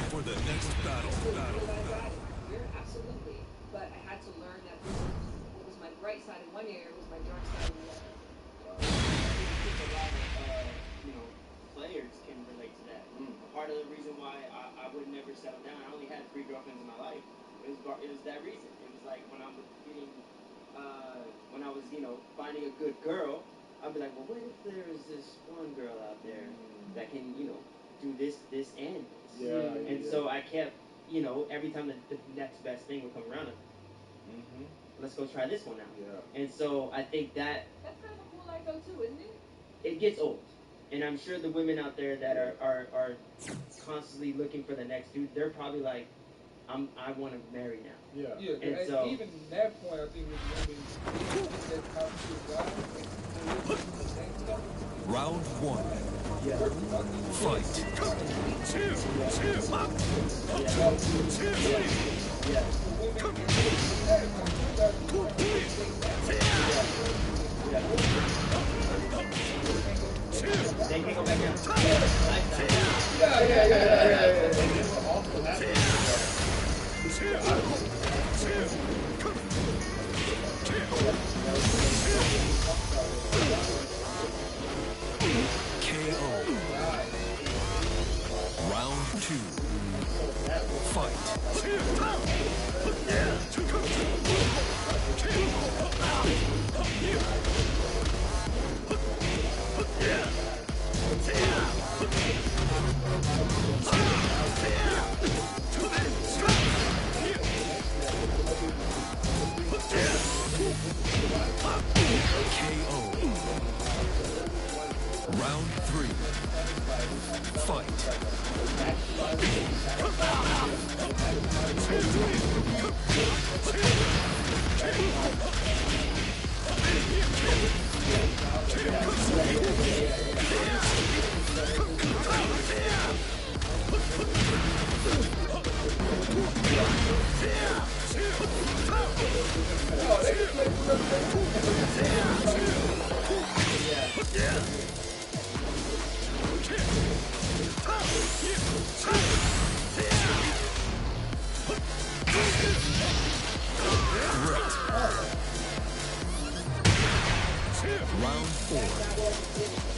for the next battle. Absolutely. But I had to learn that this was what was my bright side in one area was my dark side in the other. I think a lot of players can relate to that. Part of the reason why I would never settle down. I only had 3 girlfriends in my life. It was that reason. It was like when I was getting, when I was finding a good girl, I'd be like, well, what if there's this one girl out there that can do this, and this. And so I kept every time the next best thing would come around, let's go try this one out. And so I think That's kind of a cool life though too, isn't it? it gets old. And I'm sure the women out there that are constantly looking for the next dude, they're probably like, I want to marry now. Yeah, And and so even that point, I think with women, that top tier guy, Round one. Fight. They can go back down. KO. Round two. Fight. KO. Round three. Fight. Round four.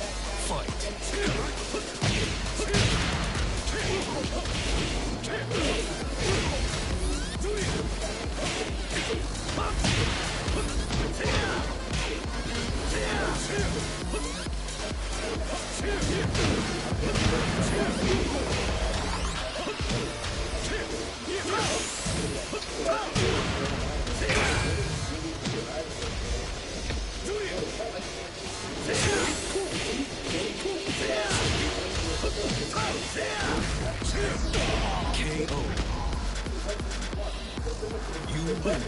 KO. You win.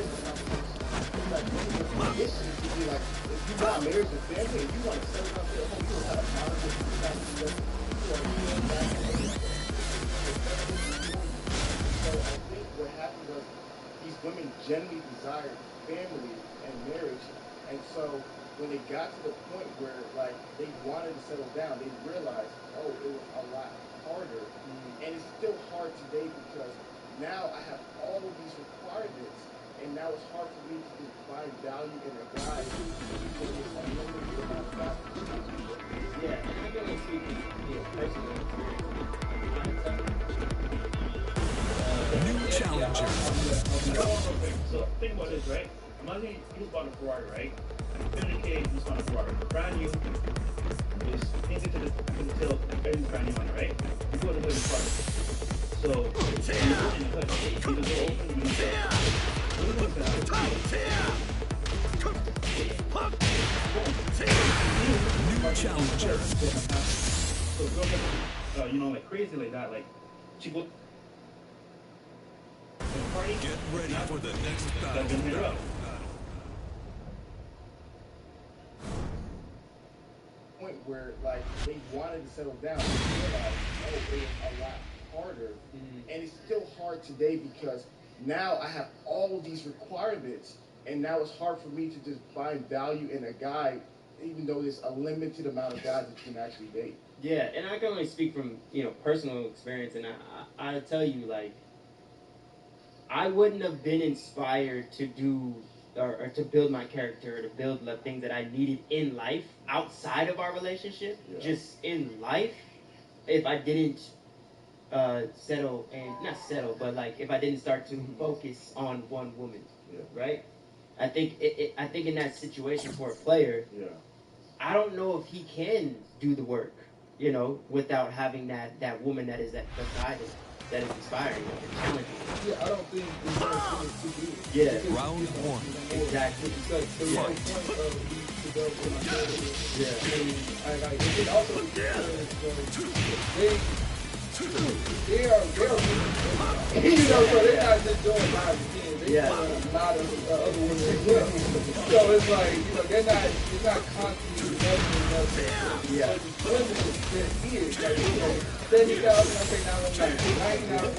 What happened was these women generally desired family and marriage, and so when they got to the point where like they wanted to settle down, they realized, oh, it was a lot harder, and it's still hard today because now I have all of these requirements, and now it's hard for me to find value in a guy who is unlimited amount of value. Yeah, and I'm going to speak personally. New challenger. So think about this, right? Imagine you bought a Ferrari, right? 30K, you just bought a Ferrari. Brand new, is painted to the tail, everything's brand new on it, right? You go to the hood of the car. So, you go in the hood, you just go open, you just New challenger. So girls like crazy like that, like, she go party. Get ready for the next That's gonna hit her battle. up. Point where like they wanted to settle down, they realized, oh, it was a lot harder, and it's still hard today because now I have all these requirements, and now it's hard for me to just find value in a guy even though there's a limited amount of guys that you can actually date. Yeah, and I can only speak from personal experience, and I tell you, like, I wouldn't have been inspired to do or to build my character or to build the things that I needed in life outside of our relationship, just in life, if I didn't settle and not settle, but like if I didn't start to focus on one woman, right? I think I think in that situation for a player, I don't know if he can do the work, without having that woman that is beside him, that is inspiring him and challenging him. Yeah, I don't think it's going to too big. Yeah. Round one. Exactly. Because the whole point of these to go with my brother is, Yeah. I mean, it also they are so they're not just doing live again. They doing a lot of other women as well. So it's like, they're not constantly nothing. Yeah. Women that is like, 70,000, I say 99,000.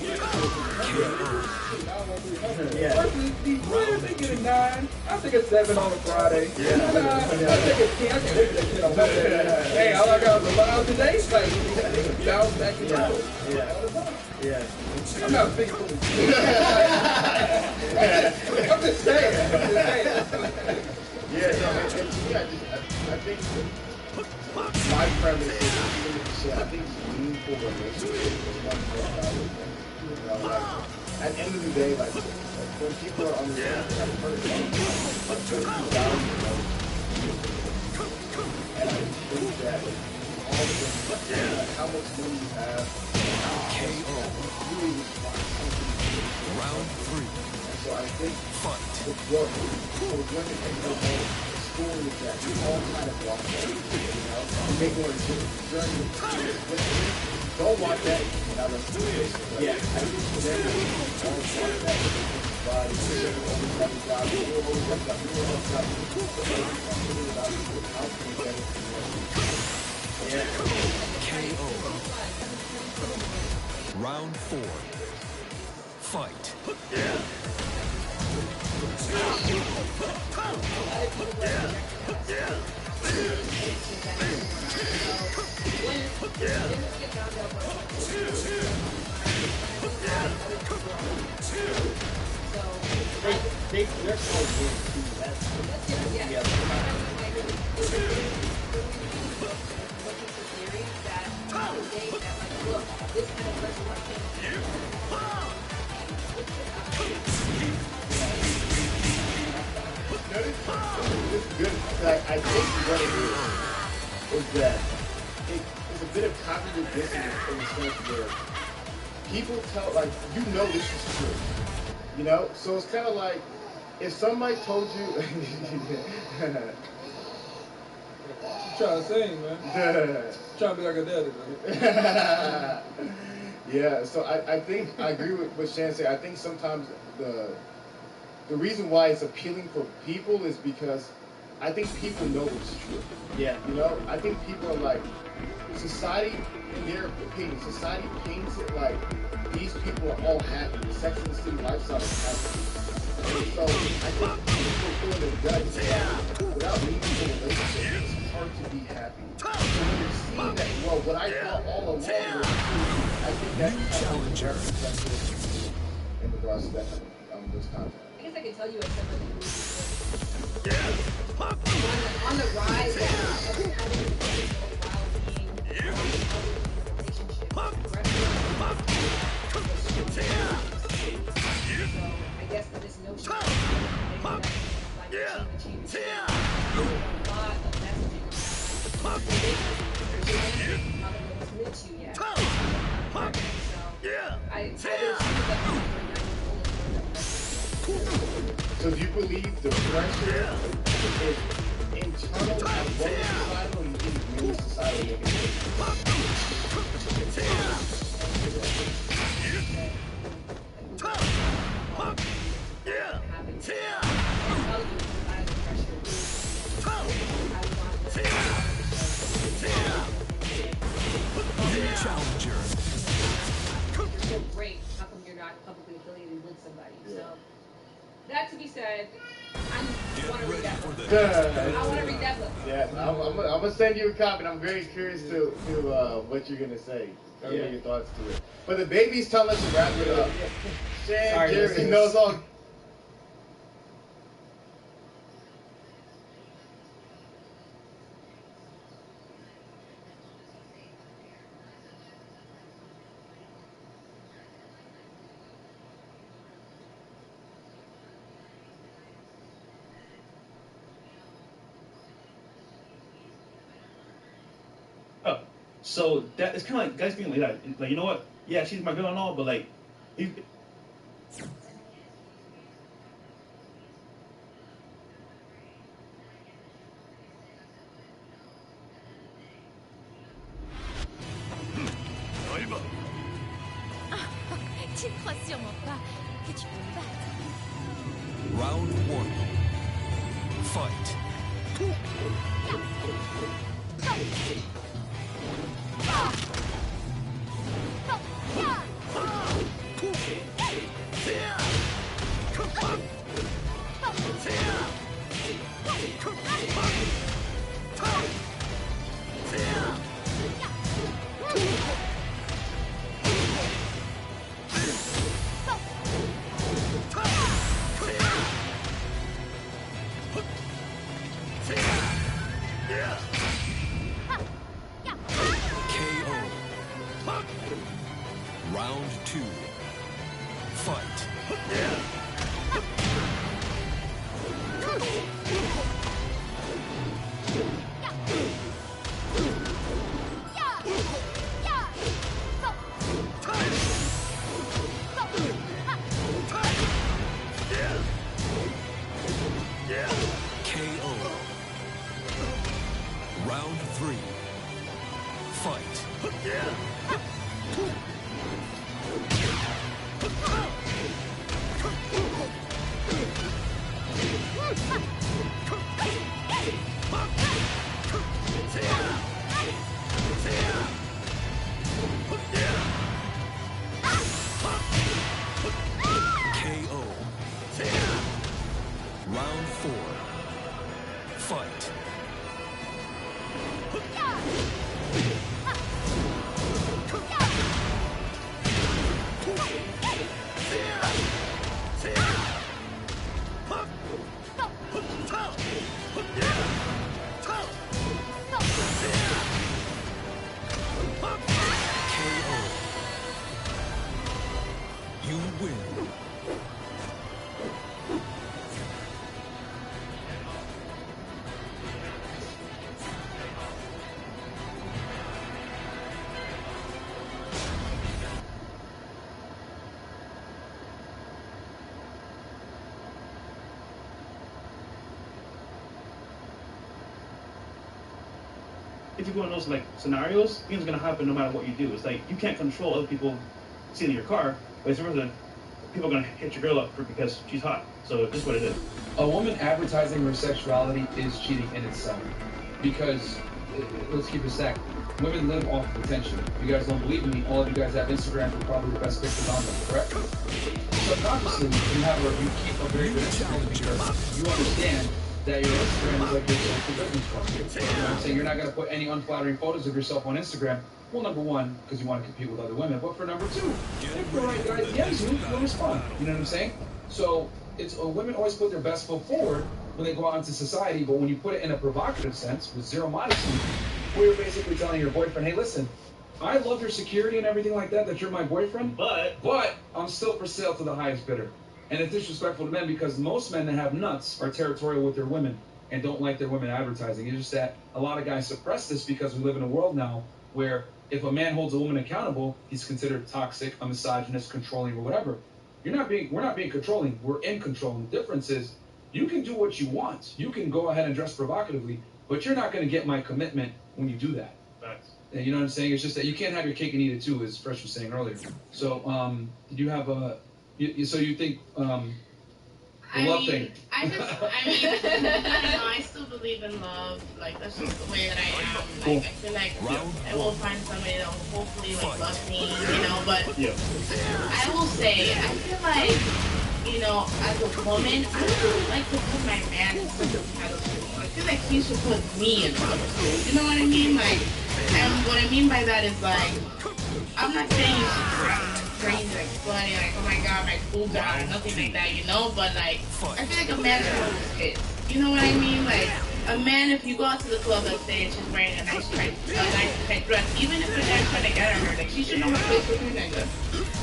Yeah. Versus these women, they get a 9. I think a 7 on a Friday. I think a 10. I can't wait for that shit on Monday. Hey, all I got was alive today. It's like, bounce back and forth. Yeah. I'm not thinking for the I'm just saying. Yeah, no, and to me, I think my premise is, I think meaningful relationships is much more valuable. Like, at the end of the day, like when people are on the I've heard and I think that all of them, like how much money you have, KO. you really want something. Round three. And so I think Fight. with what for women and for men, school is that we all kind of walk that, and make more journey. Don't want that, now let's do this. Yeah. I think for them, we all want that. But it's just always have a job, we always have a job, we always have a job. KO. Round four. Fight. They're called wins too. That's the other It's good. I think what it is that it's a bit of cognitive dissonance in the sense where people tell, like, this is true. So it's kind of like if somebody told you. I'm trying to sing, man. Trying to be like a daddy, man. Yeah, so I think I agree with what Shan said. I think sometimes the reason why it's appealing for people is because I think people know it's true. Yeah. I think people are like, society, in their opinion, society paints it like these people are all happy. The Sex and the City lifestyle is happy. And so I think people feel their guts without meaningful relationships, it's hard to be happy. So when you're seeing that, well, what I thought all along was true, I think that's Challenger. In regards to that this content. I guess I can tell you as somebody who's on the rise of having a relationship. So I guess this notion of achieving a lot of messaging around how the woman's meant you yet. So I would assume that So do you believe the pressure is internal as well as societal, or you think it's mainly societal? Challenger. You're so great. How come you're not publicly affiliated with somebody? So That to be said, I want to read Ready that for book. the I want to read that book. Yeah, I'm gonna send you a copy. And I'm very curious to what you're gonna say. Tell me your thoughts to it. But the baby's telling us to wrap it up. Shan, Sorry, Jerry listeners. knows all. Oh, so that it's kind of like guys being like that. Like, you know what? Yeah, she's my girl and all, but like, if, Tu ne crois sûrement pas que tu peux me battre. round one. Fight. KO. Round two. Fight. KO. Round three. Fight. KO. Round four. Fight. KO. You win. if you go in those like scenarios, things are gonna happen no matter what you do. It's like you can't control other people stealing your car, but it's versa. People are gonna hit your girl up because she's hot. So this is what it is. A woman advertising her sexuality is cheating in itself. Because, let's keep it stacked, women live off of attention. If you guys don't believe me, all of you guys have Instagram for probably the best pictures on them, correct? Subconsciously, you keep a very good Instagram because you understand that your Instagram is like your social business card. You know what I'm saying? You're not going to put any unflattering photos of yourself on Instagram. Well, number one, because you want to compete with other women. But for number two, if the right guy DMs you, you'll respond. You know what I'm saying? So it's women always put their best foot forward when they go out into society. But when you put it in a provocative sense with zero modesty, where you're basically telling your boyfriend, hey, listen, I love your security and everything like that you're my boyfriend, but I'm still for sale to the highest bidder. And it's disrespectful to men because most men that have nuts are territorial with their women and don't like their women advertising. It's just that a lot of guys suppress this because we live in a world now where if a man holds a woman accountable, he's considered toxic, a misogynist, controlling, or whatever. We're not being controlling. We're in control. And the difference is you can do what you want. You can go ahead and dress provocatively, but you're not going to get my commitment when you do that. Facts. And you know what I'm saying? It's just that you can't have your cake and eat it too, as Fresh was saying earlier. So, did you have a? So you think the love thing? I don't know, I still believe in love. Like, that's just the way that I am. Like, I feel like I will find somebody that will hopefully, like, love me, you know, but I will say, I feel like you know, as a woman, I don't really like to put my man in such a pedestal. I feel like he should put me in a pedestal. You know what I mean? Like, and what I mean by that is like, I'm not saying you should crazy, like funny, like oh my god, my cool down, nothing like that, you know. But like, I feel like a man should hold his kids. You know what I mean? Like, a man, if you go out to the club, let's say, and she's wearing a nice tight dress, even if the guy's trying to get at her, like, she should know her place with her nigga.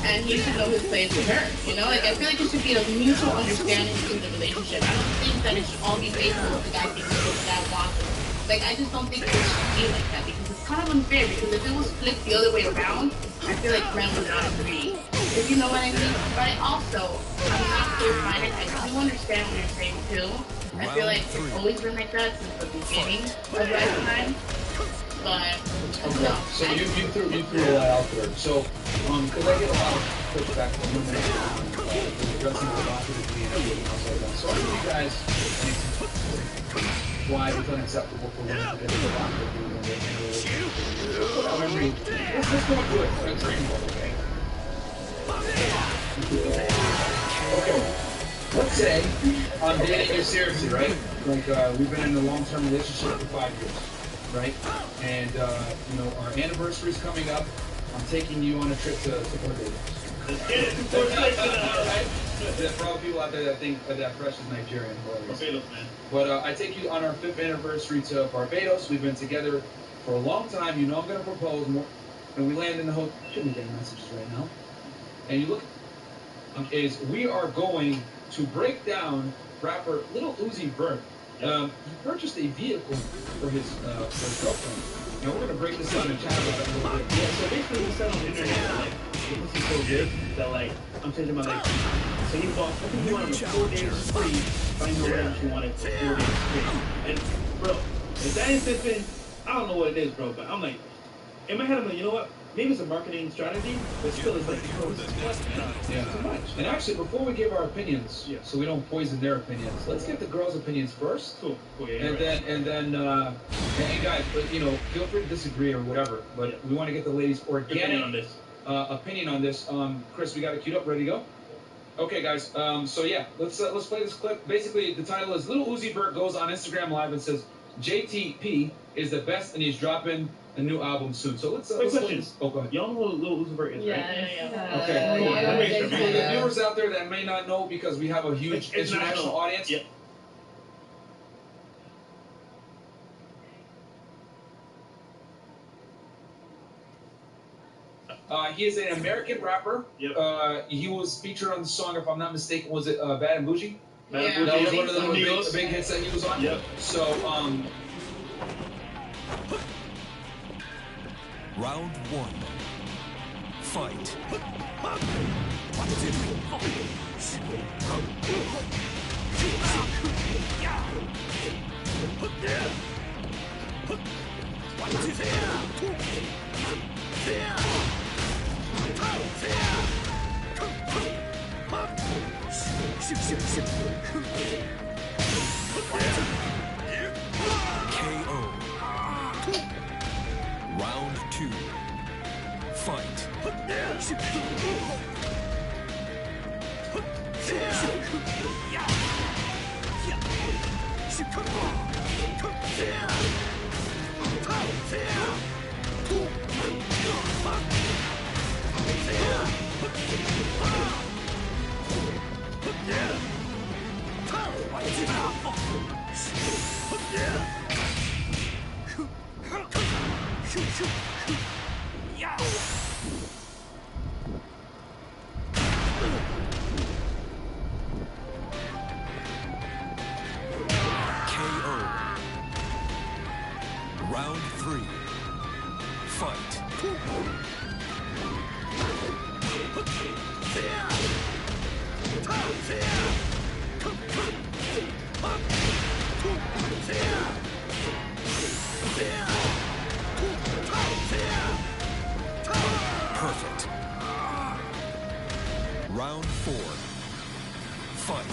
And he should know his place with her. You know, like, I feel like it should be a mutual understanding between the relationship. I don't think that it should all be based on what the guy thinks or what the guy wants. Like, I just don't think it should be like that, because it's kind of unfair, because if it was flipped the other way around, I feel like men would not agree. If you know what I mean? But I also, I'm not clear-minded. I do understand what you're saying, too. I feel like it's always been like that since the beginning of lifetime. But okay, so you threw a lot out there. So, because I get a lot of pushback from women addressing the lack of the DNA and stuff like that. So, what do you guys think why it's unacceptable for women to get a lot of DNA? Let's go into a training ball, okay? Okay. Let's say I'm dating you seriously, right? Like, we've been in a long-term relationship for 5 years, right? And, you know, our anniversary's coming up. I'm taking you on a trip to Barbados. Let's get it. Right? For all the people out there that think that Fresh is Nigerian. Barbados, man. But I take you on our 5th anniversary to Barbados. We've been together for a long time. You know I'm going to propose more. And we land in the hotel. Shouldn't be getting messages right now. And you look, we are going to break down rapper Lil Uzi Vert. He purchased a vehicle for his girlfriend. Now we're gonna break this down and chat about that a little bit. Yeah, so basically we said on the internet that like this is so good that like I'm changing my life. So he bought he wanted 4 days free, but I know whatever she wanted 4 days free. And bro, if that ain't sipping, I don't know what it is, bro, but I'm like, in my head I'm like, you know what? Maybe it's a marketing strategy, but still it's like, bro, this is what, man? Yeah. Too much. And actually, before we give our opinions, Yeah. so we don't poison their opinions, let's get the girls' opinions first. Cool. Yeah, And then, and guys, but you know, feel free to disagree or whatever. But Yeah. we want to get the ladies' organic opinion on this. Opinion on this. Chris, we got it queued up, ready to go. Okay, guys. So yeah, let's play this clip. Basically, the title is Lil Uzi Vert goes on Instagram Live and says JTP is the best, and he's dropping a new album soon. So let's play this. Oh, go ahead. Y'all know who Lil Uzi Vert is, right? Okay, cool. Yeah. For the viewers out there that may not know, because we have a huge international audience. Yep. He is an American rapper. Yep. He was featured on the song, if I'm not mistaken, was it Bad and Bougie? Yeah. That was one of the Amigos. big hits that he was on. Yep. So, Round 1. Fight. KO. Round 2. Fight. KO. Round 3. Fight. Perfect. Round 4. Fight.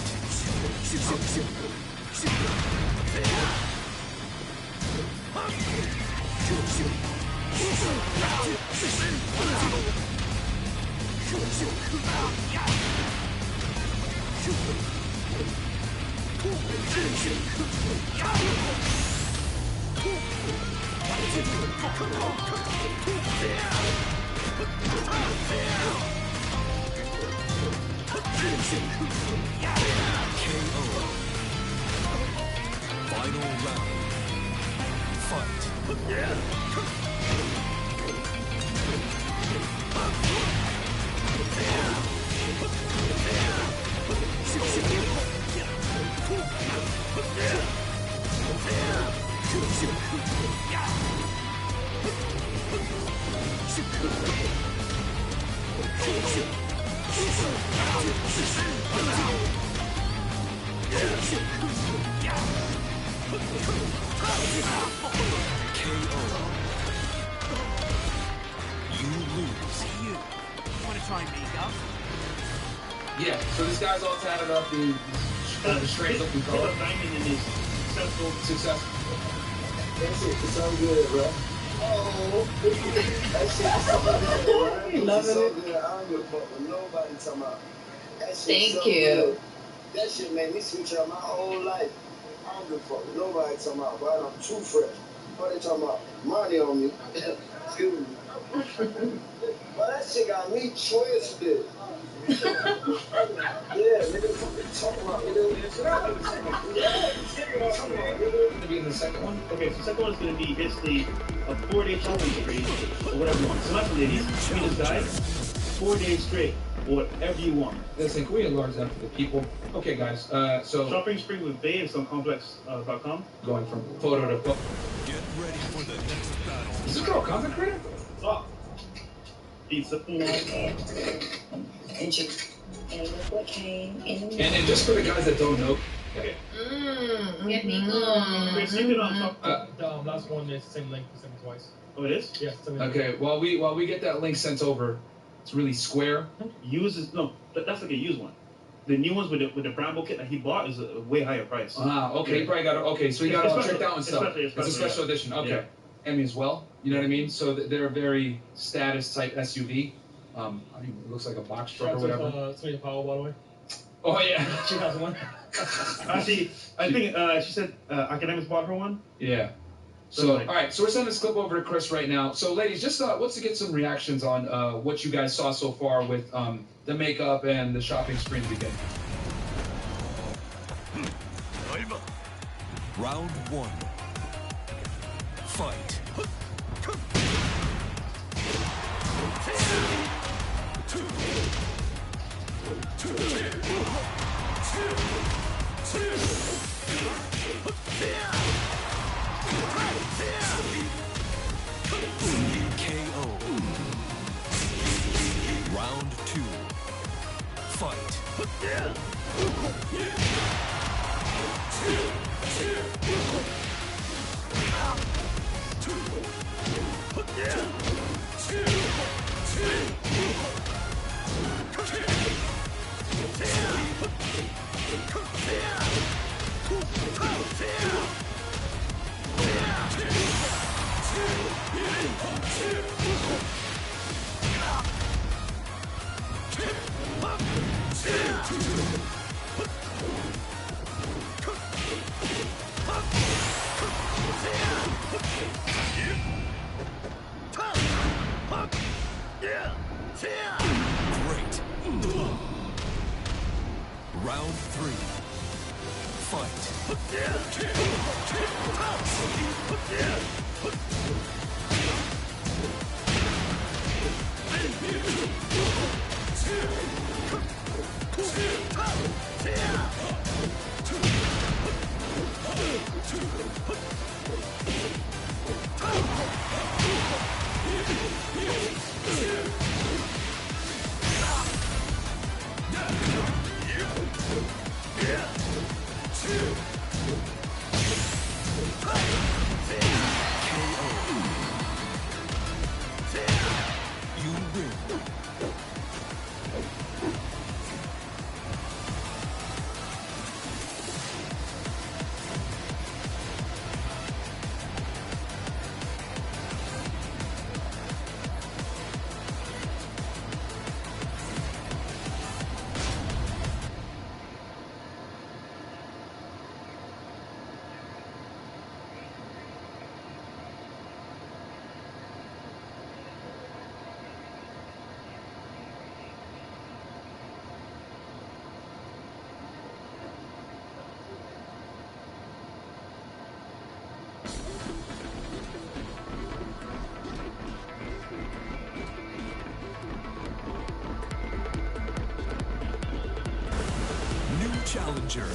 Final round. Fight. You lose. You wanna try makeup? Yeah, so this guy's all tatted up, the strands looking Put color. a diamond in his successful. Successful. That shit is so good, bro. Oh, that shit is so good, bro. That shit so good. I don't give a fuck what nobody talking about. That shit Thank so you. good. That shit made me switch up my whole life. I don't give a fuck what nobody talking about, bro. I'm too fresh. What they talking about? Money on me. Excuse me. But that shit got me twisted. Yeah, nigga, what you talking about, nigga? Yeah, talking about, nigga. Gonna be in the second one? Okay, so second one is going to be basically a 4-day shopping spree, or whatever you want. So listen, ladies, me and this guy, 4 days straight, or whatever you want. Listen, can we enlarge that for the people? Okay, guys, so Shopping spree with Babe on complex.com. going from photo to photo. Get ready for the next battle. Is this girl a content creator? Oh. Pizza. And just for the guys that don't know, Okay. Get me going. Chris, you can talk. Last one is the same link, same twice. Oh, it is? Yes, same link. okay, while we get that link sent over, it's really square. Uses no, that's like a used one. The new ones with the Bramble kit that he bought is a way higher price. Ah, okay, Yeah. you probably got it. Okay, so you got it all tricked out and stuff. It's It's a special edition. Okay, Yeah. Emmy as well. You know what I mean? So they're a very status type SUV. I mean, it looks like a box truck or whatever. Sonia Powell, by the way. Oh yeah. She has one. Actually, I think she said Academics bought her one. Yeah. So, all right, so we're sending this clip over to Chris right now. So, ladies, just let's get some reactions on what you guys saw so far with the makeup and the shopping spree to begin. Round one. Fight. KO. Round two. Fight. Great. Round three. Fight. You win. challenger.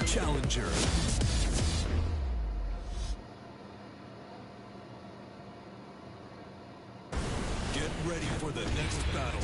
Challenger. Get ready for the next battle.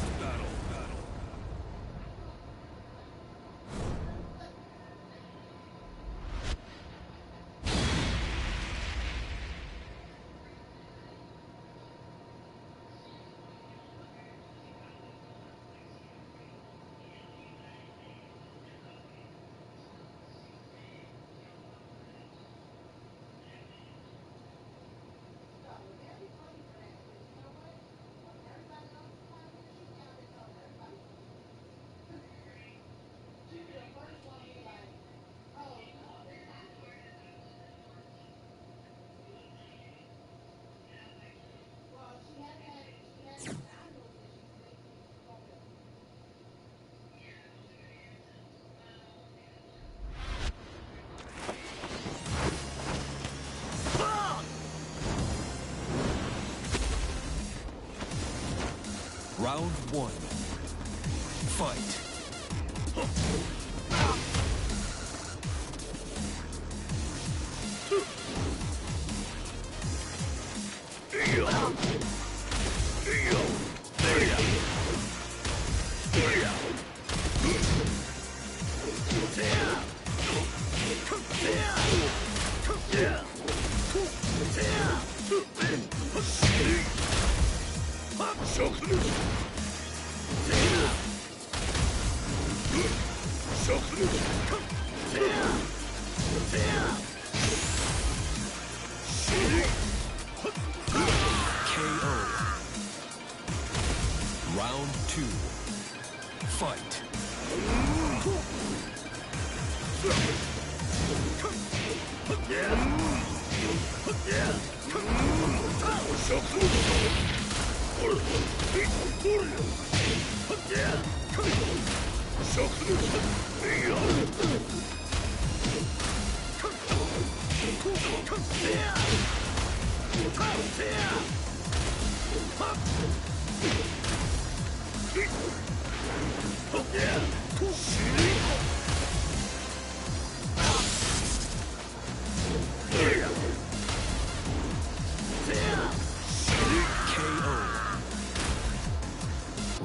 Round one. Fight. Round two. Fight.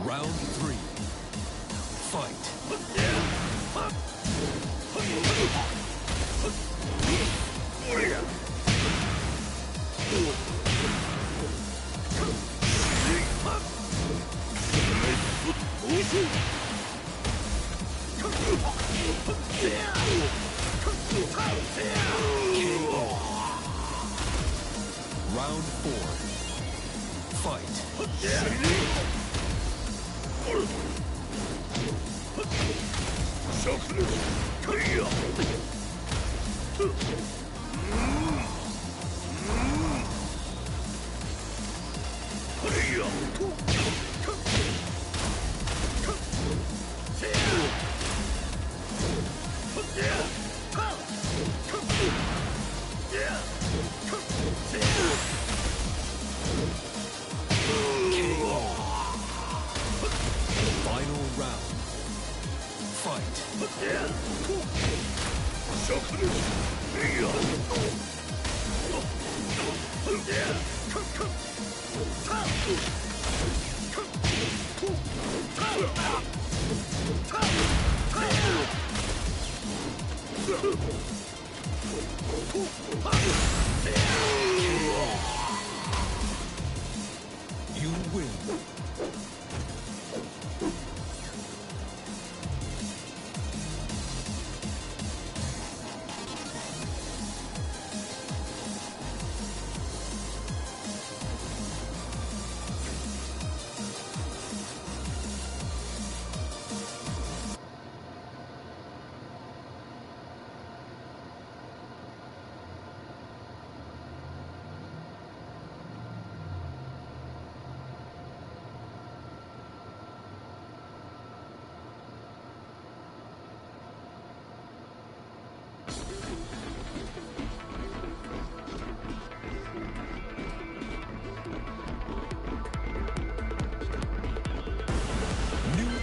Round three. Round four. Fight. Final round. Fight. You win.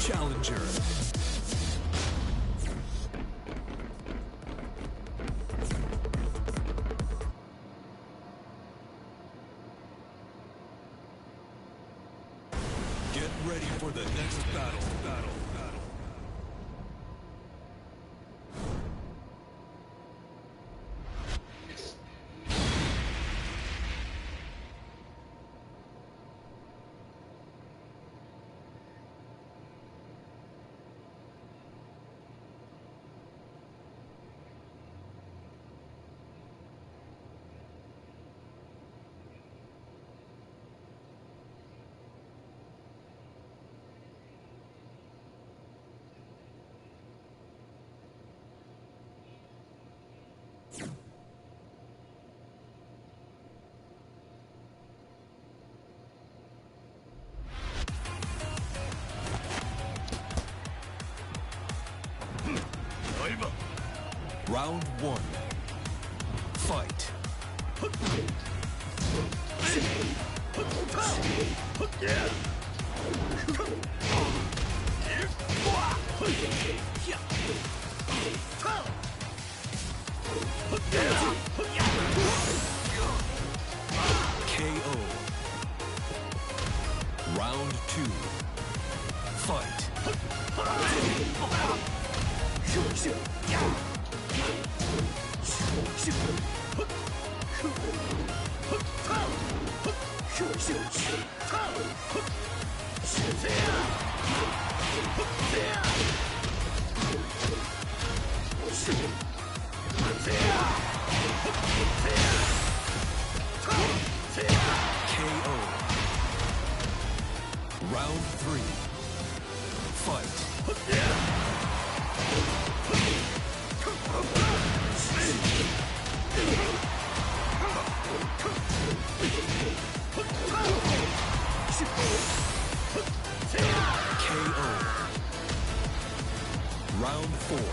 challenger. Get ready for the next battle. Round one. Fight. KO. Round two. Fight. KO. Round three. Fight. KO. Round four.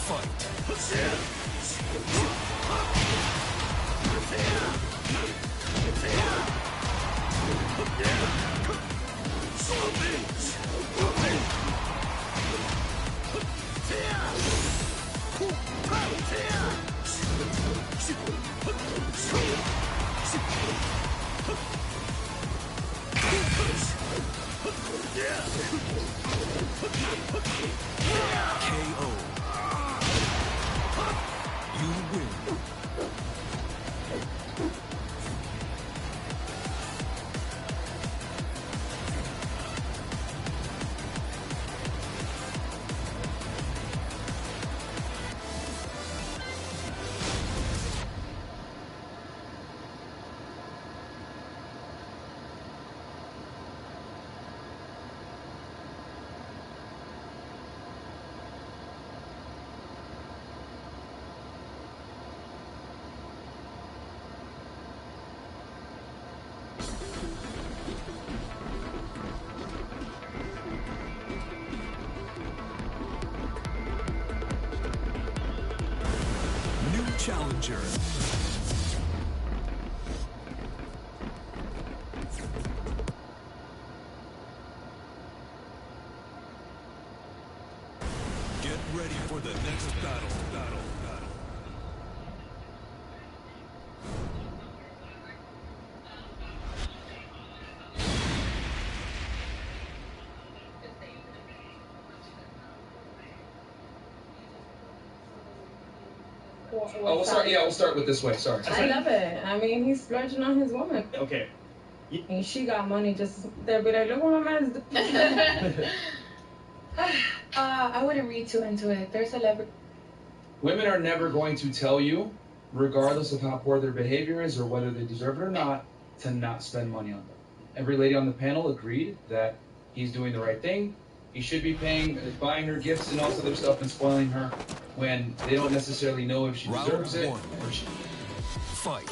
Fight. KO. You win. Challenger. Get ready for the next battle. We'll start. Yeah, we'll start with this way. Sorry. I love it. I mean, he's splurging on his woman. Okay. And she got money just there, be like, look what my man's doing. I wouldn't read too into it. They're celebrity. Women are never going to tell you, regardless of how poor their behavior is or whether they deserve it or not, to not spend money on them. Every lady on the panel agreed that he's doing the right thing. He should be buying her gifts and all this other stuff and spoiling her when they don't necessarily know if she deserves it or she... Fight.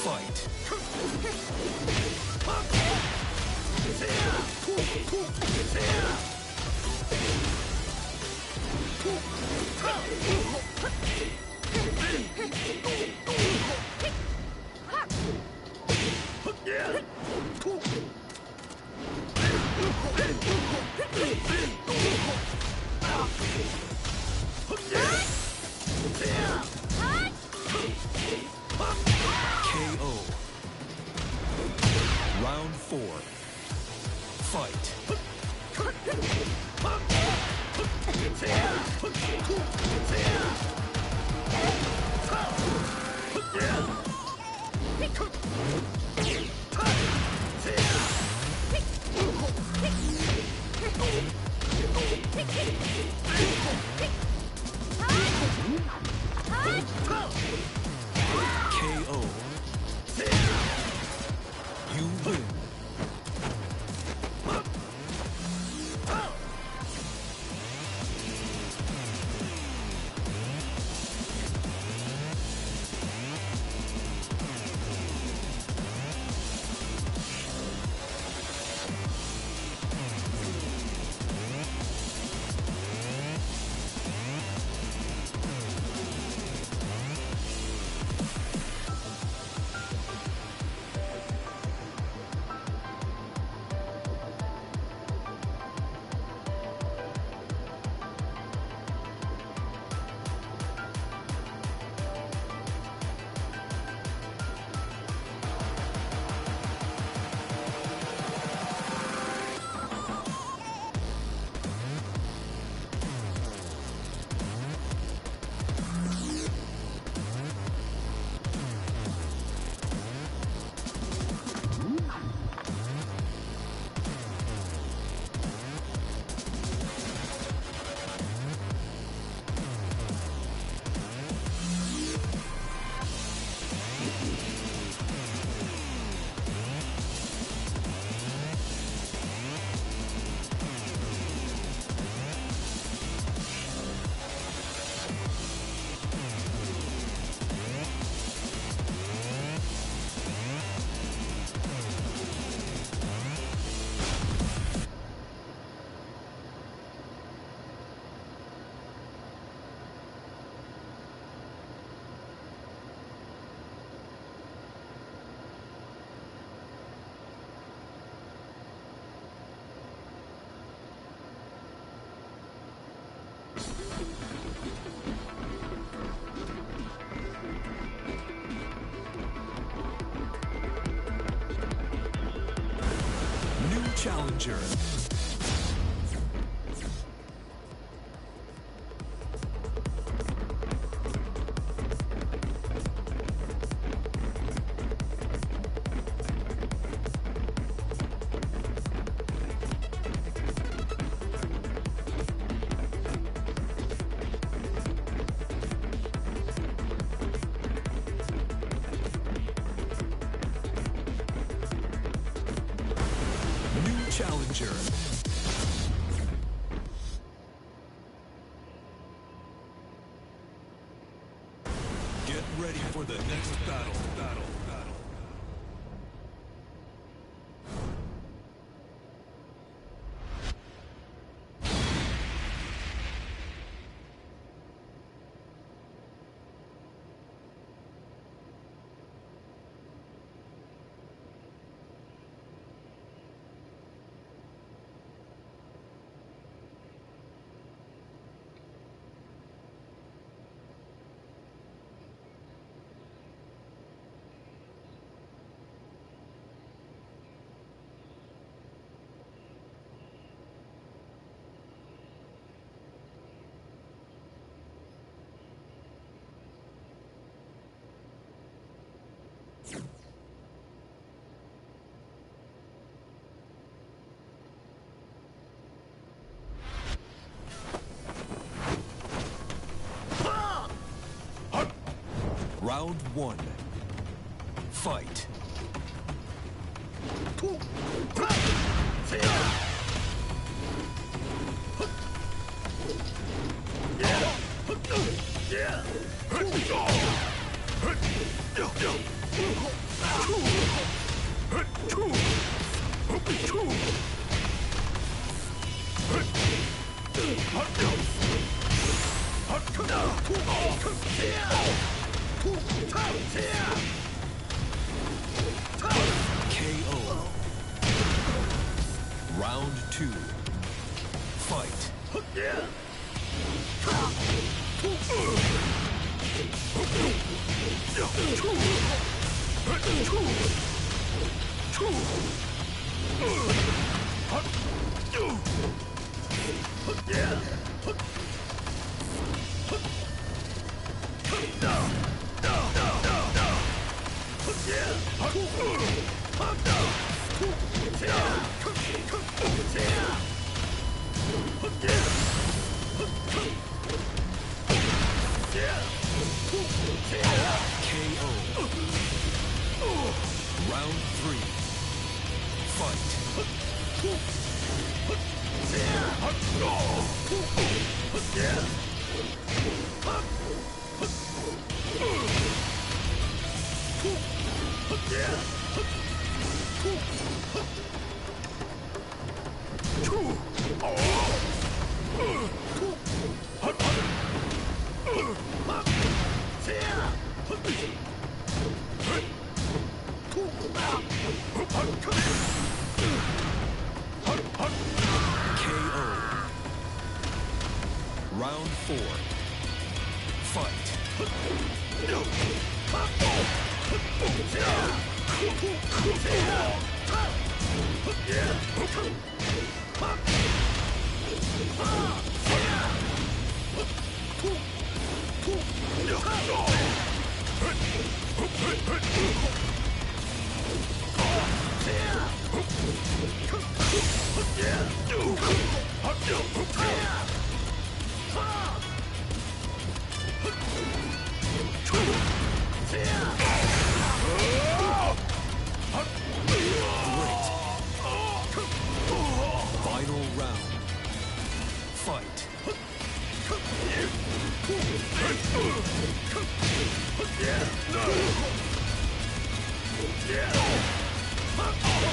Fight. KO. Round 4. Fight. KO. You win. Challenger. Challenger. Get ready for the next battle. Round 1. Fight. KO. Round 2. Fight. KO. Round 3. Fight. KO. Round 4. Final round. Fight. Oh my god.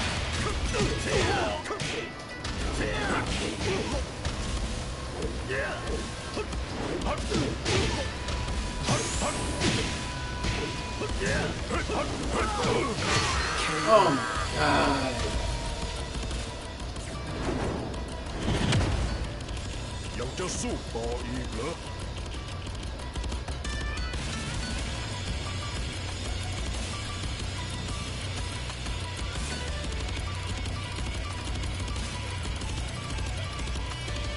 Yang จะสู้ต่ออีกเหรอ Oh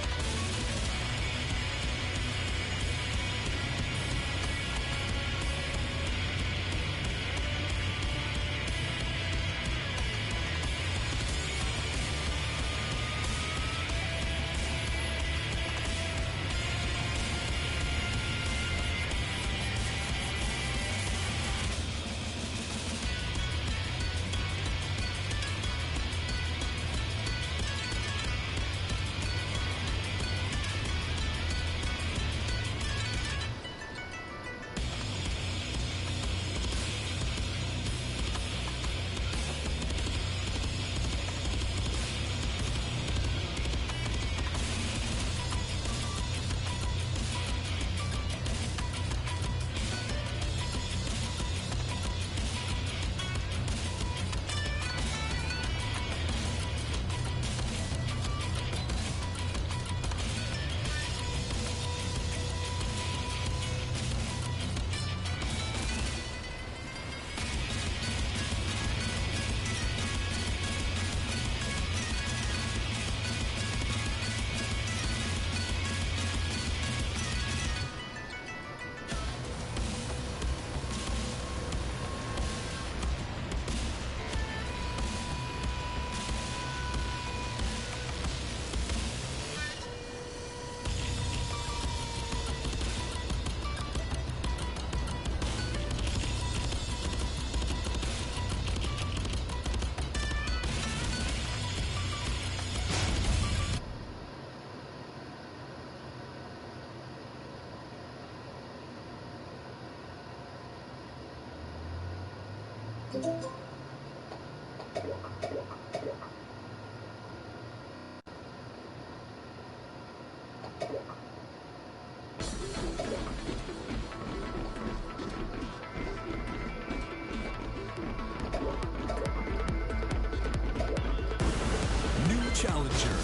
New challenger.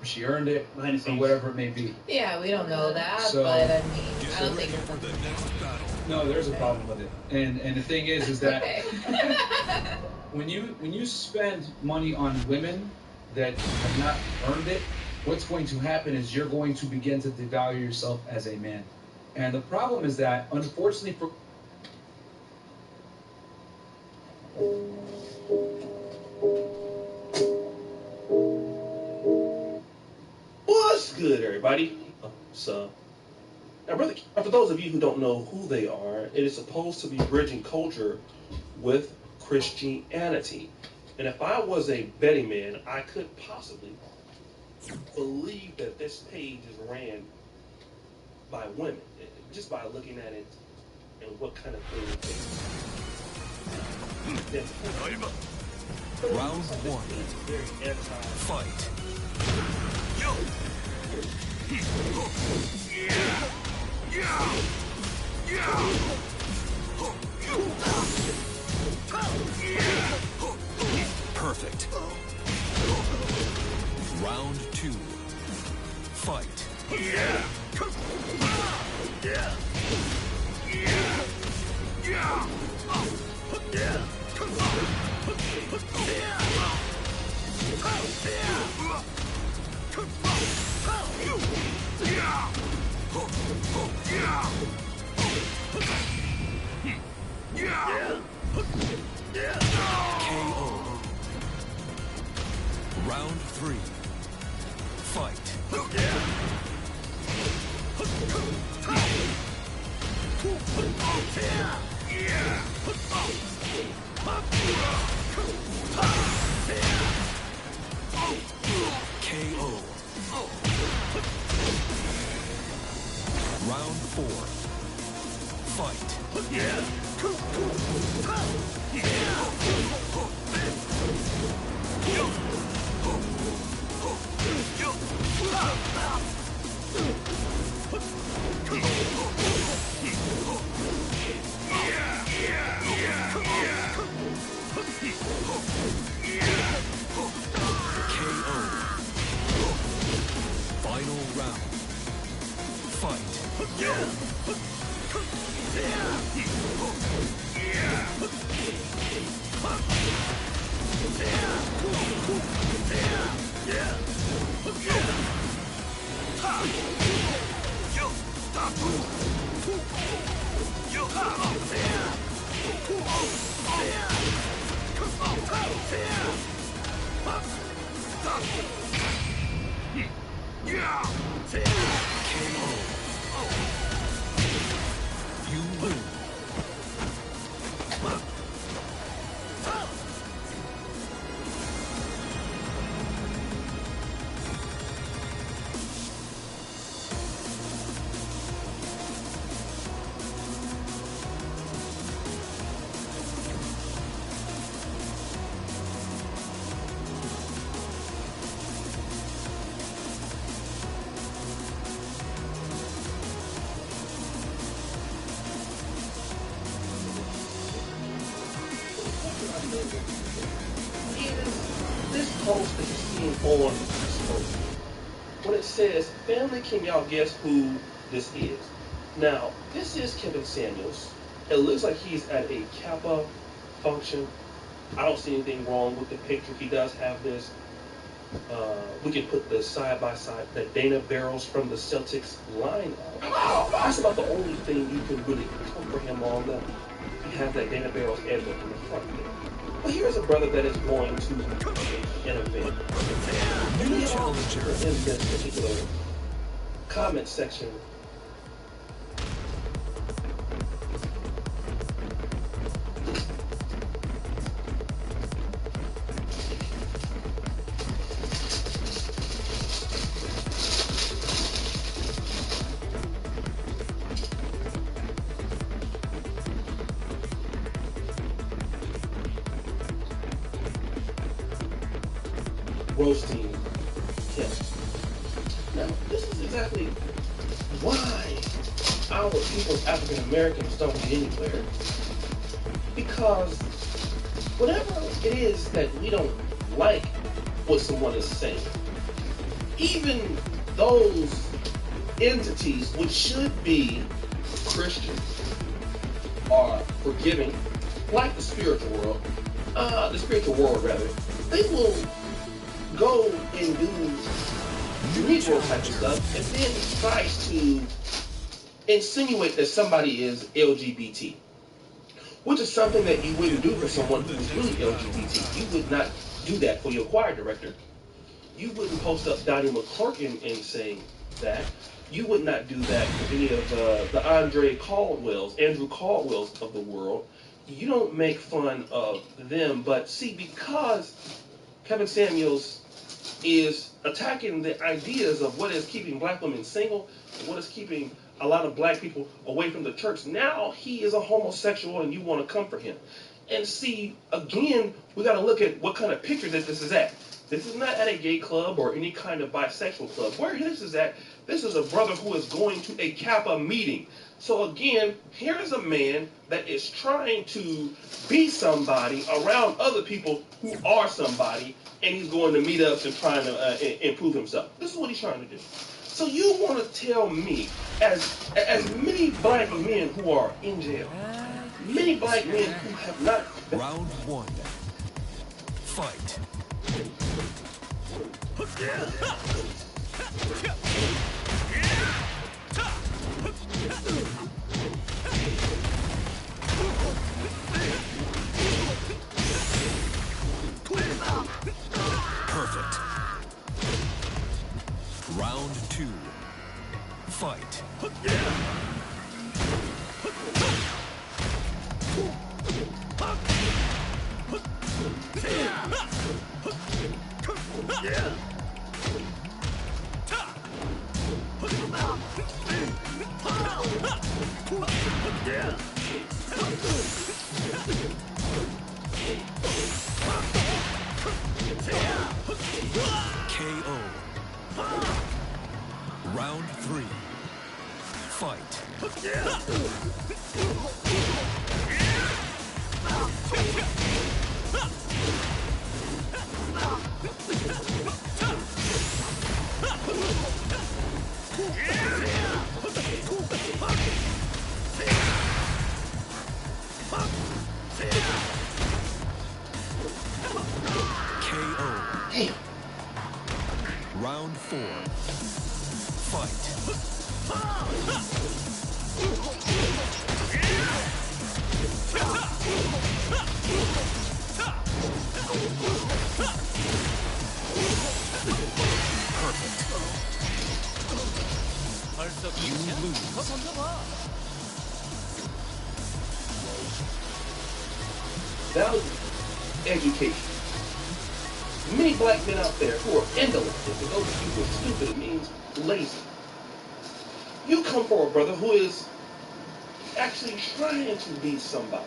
She earned it, Behind the or scenes. whatever it may be. Yeah, we don't know that, So- but I mean, Get I don't ready think for it's the next battle. No, there's a problem with it, and the thing is that okay. when you spend money on women that have not earned it, what's going to happen is you're going to begin to devalue yourself as a man, and the problem is that unfortunately for What's good, everybody? So, now, brother, for those of you who don't know who they are, it is supposed to be bridging culture with Christianity. And if I was a betting man, I could possibly believe that this page is ran by women, just by looking at it and what kind of things they. Round one. Very Fight. Perfect. Round two. Fight. KO. Round three. Fight. KO. Round four. Fight. KO. Final round. Fight. You win. This post that you see on Facebook, when it says, family, can y'all guess who this is? Now, this is Kevin Samuels. It looks like he's at a Kappa function. I don't see anything wrong with the picture. He does have this. We can put the side by side, the Dana Barrows from the Celtics lineup. That's about the only thing you can really comfort him on. That he has that Dana Barrows edge up in the front there. But here's a brother that is going to an event. New challenger. In this particular comment section. roasting him. Now, this is exactly why our people as African Americans don't get anywhere. Because whatever it is that we don't like what someone is saying, even those entities which should be Christian are forgiving, like the spiritual world, they will go and do Negro type of stuff and then tries to insinuate that somebody is LGBT, which is something that you wouldn't do for someone who's really LGBT. You would not do that for your choir director. You wouldn't post up Donnie McClurkin and saying that. You would not do that for any of the Andrew Caldwells of the world. You don't make fun of them. But see, because Kevin Samuels is attacking the ideas of what is keeping black women single, and what is keeping a lot of black people away from the church, now he is a homosexual and you want to come for him. And see, again, we got to look at what kind of picture that this is at. This is not at a gay club or any kind of bisexual club. Where this is at, this is a brother who is going to a Kappa meeting. So again, here is a man that is trying to be somebody around other people who are somebody, and he's going to meetups and trying to improve himself. This is what he's trying to do. So you want to tell me, as many black men who are in jail, many black men who have not... Round one. Fight. Perfect. Round two. Fight. KO. Round three. Fight. KO. Round four. Fight. You lose. Value education. Many black men out there who are indolent, and for those of you who are stupid, it means lazy. You come for a brother who is actually trying to be somebody.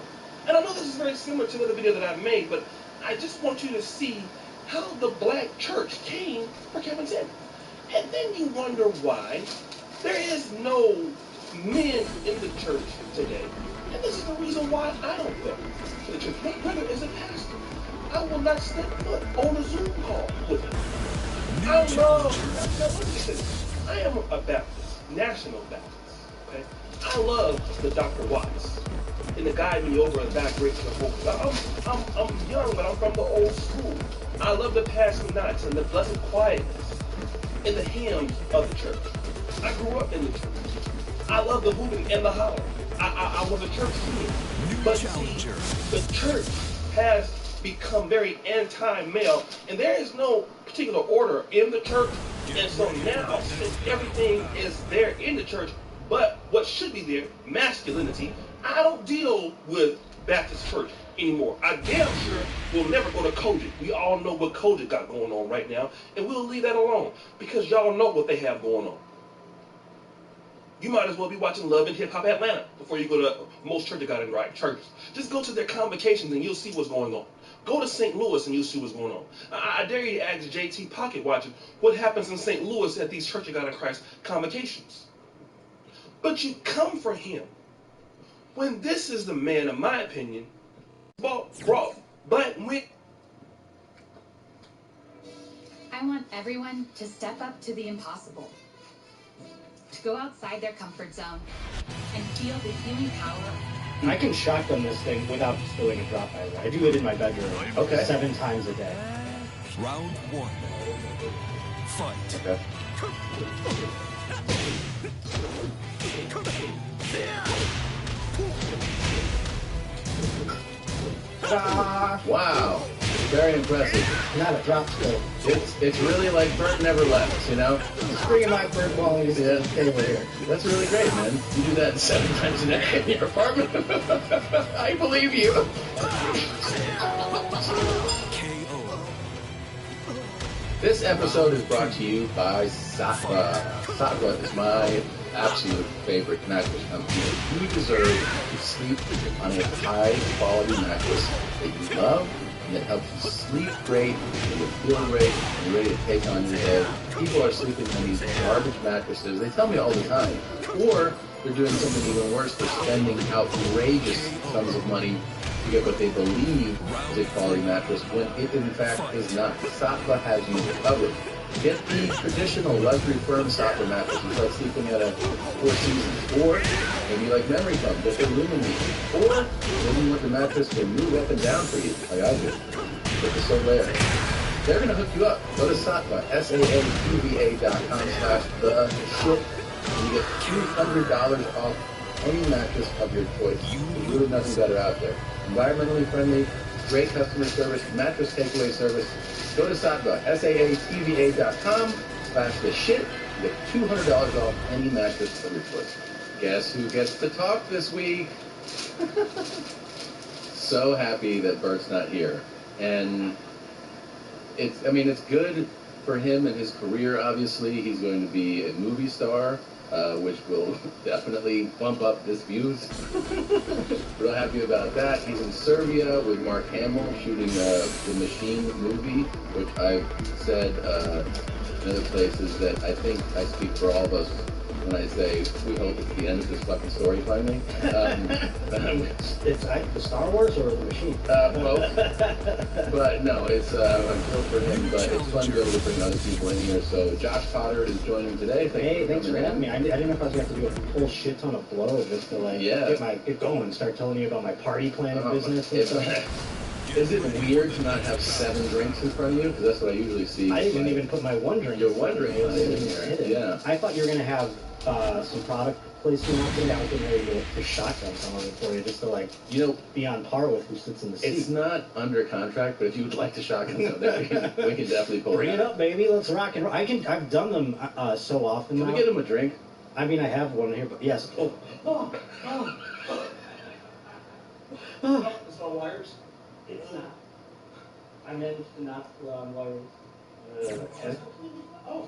And I know this is very similar to another video that I've made, but I just want you to see how the black church came for Kevin Samuels. And then you wonder why there is no men in the church today. And this is the reason why I don't go to the church. My brother is a pastor. I will not step foot on a Zoom call with him. I am a Baptist, national Baptist. Okay, I love the Dr. Watts and the guy me over at back Rachel Hope. I'm young, but I'm from the old school. I love the past nights and the blessed quietness and the hymns of the church. I grew up in the church. I love the hooting and the hollering. I was a church kid. But see, the church has become very anti-male, and there is no particular order in the church. And so now, since everything is there in the church, but what should be there, masculinity, I don't deal with Baptist church anymore. I damn sure will never go to Kojic. We all know what Kojic got going on right now, and we'll leave that alone because y'all know what they have going on. You might as well be watching Love and Hip Hop Atlanta before you go to most churches got in right churches. Just go to their convocations and you'll see what's going on. Go to St. Louis and you'll see what's going on. I dare you to ask JT Pocket Watcher what happens in St. Louis at these Church of God in Christ convocations. But you come for him when this is the man, in my opinion, brought black went. I want everyone to step up to the impossible, to go outside their comfort zone and feel the healing power. I can shotgun this thing without spilling a drop, by the way. I do it in my bedroom 7 times a day. Round 1. Fight. Okay. Wow. Very impressive. Not a drop spill. It's really like Bert never left, you know? Just bringing my bird qualities to the table here. That's really great, man. You do that 7 times a day in your apartment. I believe you. This episode is brought to you by Sakura. Sakura is my absolute favorite mattress company. You deserve to sleep on a high-quality mattress that you love and that helps you sleep great, and you feel great, and you're ready to take on your day. People are sleeping on these garbage mattresses. They tell me all the time. Or they're doing something even worse. They're spending outrageous sums of money to get what they believe is a quality mattress when it in fact is not. Sakura has you covered. Get the traditional luxury firm Sakura mattress. It's like sleeping at a Four Seasons. Or maybe like memory foam, get the Lumini. Or maybe you want the mattress to move up and down for you, like I do. With the Solaire. They're going to hook you up. Go to Sakura, SAATVA.com/the-shit, and you get $200 off any mattress of your choice. There's really nothing better out there. Environmentally friendly, great customer service, mattress takeaway service. Go to Sakura, SAATVA.com/the-shit, and get $200 off any mattress of your choice. Guess who gets to talk this week? So happy that Bert's not here. And it's good for him and his career, obviously. He's going to be a movie star, which will definitely bump up his views. Real happy about that. He's in Serbia with Mark Hamill shooting the Machine movie, which I've said in other places that I think I speak for all of us when I say we hope it's the end of this fucking story finally. It's the Star Wars or the Machine? Both. But no, it's I'm thrilled for him, but it's fun to be able to bring other people in here. So Josh Potter is joining today. Thanks for having me. I didn't know if I was going to have to do a whole shit ton of blow just to get going and start telling you about my party plan of business and stuff. Is it weird to not have 7 drinks in front of you? Because that's what I usually see. I didn't even put my one drink. Your one drink is in here. Yeah. I thought you were going to have some product placement out there. I was getting ready to shotgun some of it for you, just to be on par with who sits in the seat. It's not under contract, but if you would like to shotgun something, we can definitely pull Bring it up, baby. Let's rock and roll. I've done them so often now. Can we get him a drink? I mean, I have one here, but yes. It's not wires? It's not. I managed to not put on wires. Oh.